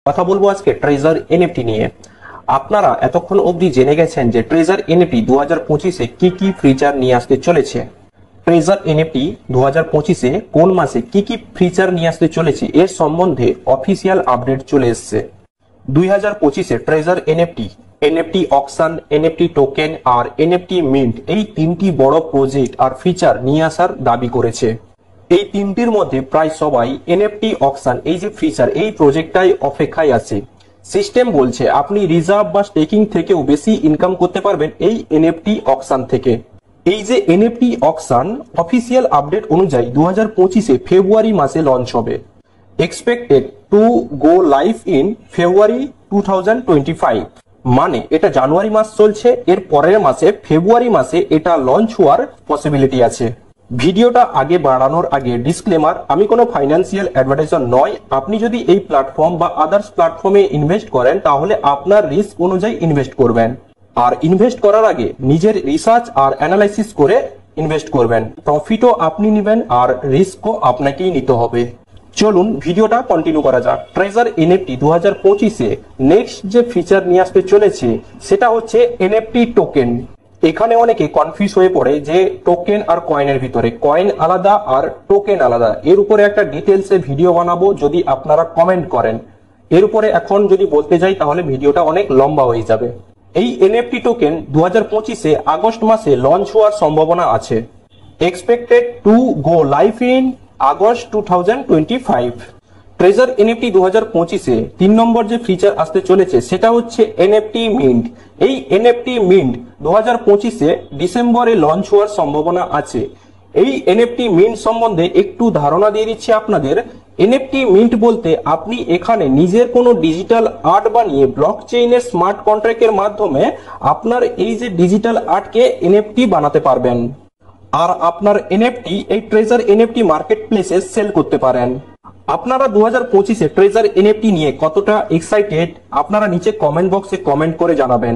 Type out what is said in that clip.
কথা বলবো আজকে ট্রেজার এনএফটি নিয়ে। আপনারা এতক্ষণ অবধি জেনে গেছেন যে ট্রেজার এনএফটি 2025-এ কি কি ফিচার নিয়ে আসতে চলেছে। ট্রেজার এনএফটি 2025-এ কোন মাসে কি কি ফিচার নিয়ে আসতে চলেছে এর সম্বন্ধে অফিসিয়াল আপডেট চলে এসেছে। 2025-এ treasure NFT auction, NFT token আর এনএফটি মিন্ট এই তিনটি বড় প্রজেক্ট আর ফিচার নিয়ে আসার দাবি করেছে। এই তিনটির মধ্যে প্রায় সবাই এনএফটি অকশন এই যে ফিচার এই প্রজেক্টটাই অপেক্ষায় আছে। সিস্টেম বলছে আপনি রিজার্ভ বা স্টেকিং থেকেও বেশি ইনকাম করতে পারবেন এই এনএফটি অকশন থেকে। এই যে এনএফটি অকশন অফিসিয়াল আপডেট অনুযায়ী 2025-এ ফেব্রুয়ারি মাসে লঞ্চ হবে। Expected to go live in February 2025, মানে এটা জানুয়ারি মাস চলছে, এর পরের মাসে ফেব্রুয়ারি মাসে এটা লঞ্চ হওয়ার পসিবিলিটি আছে। ভিডিওটা আগে বাড়ানোর আগে ডিসক্লেমার, আমি কোনো ফাইন্যান্সিয়াল অ্যাডভাইজার নয়। আপনি যদি এই প্ল্যাটফর্ম বা আদার্স প্ল্যাটফর্মে ইনভেস্ট করেন তাহলে আপনার রিস্ক অনুযায়ী ইনভেস্ট করবেন, আর ইনভেস্ট করার আগে নিজের রিসার্চ আর অ্যানালাইসিস করে ইনভেস্ট করবেন। প্রফিটও আপনি নেবেন আর রিস্কও আপনাকেই নিতে হবে। চলুন ভিডিওটা কন্টিনিউ করা যাক। ট্রেজার এনএফটি 2025-এ নেক্সট যে ফিচার নিয়ে আসতে চলেছে সেটা হচ্ছে এনএফটি টোকেন। এখানে অনেকে কনফিউজ হয়ে পড়ে যে টোকেন আর কয়েনের ভিতরে, কয়েন আলাদা আর টোকেন আলাদা। এর উপরে একটা ডিটেলসে ভিডিও বানাবো যদি আপনারা কমেন্ট করেন। এর উপরে এখন যদি বলতে যাই তাহলে ভিডিওটা অনেক লম্বা হয়ে যাবে। এই এনএফটি টোকেন 2025-এ আগস্ট মাসে লঞ্চ হওয়ার সম্ভাবনা আছে। Expected to go live in August 2025। Treasure NFT 2025-এ 3 নম্বর যে ফিচার আসতে চলেছে সেটা হচ্ছে এনএফটি মিন্ট। এই এনএফটি মিন্ট 2025-এ ডিসেম্বরে লঞ্চ হওয়ার সম্ভাবনা আছে। এই এনএফটি মিন্ট সম্বন্ধে একটু ধারণা দিয়ে দিচ্ছি আপনাদের। এনএফটি মিন্ট বলতে আপনি এখানে নিজের কোনো ডিজিটাল আর্ট বানিয়ে ব্লকচেইনের স্মার্ট কন্ট্রাক্টের মাধ্যমে আপনার এই যে ডিজিটাল আর্টকে এনএফটি বানাতে পারবেন, আর আপনার এনএফটি এই ট্রেজার এনএফটি মার্কেট প্লেসে সেল করতে পারেন। আপনারা 2025-এ ট্রেজার এনএফটি নিয়ে কতটা এক্সাইটেড আপনারা নিচে কমেন্ট বক্সে কমেন্ট করে জানাবেন।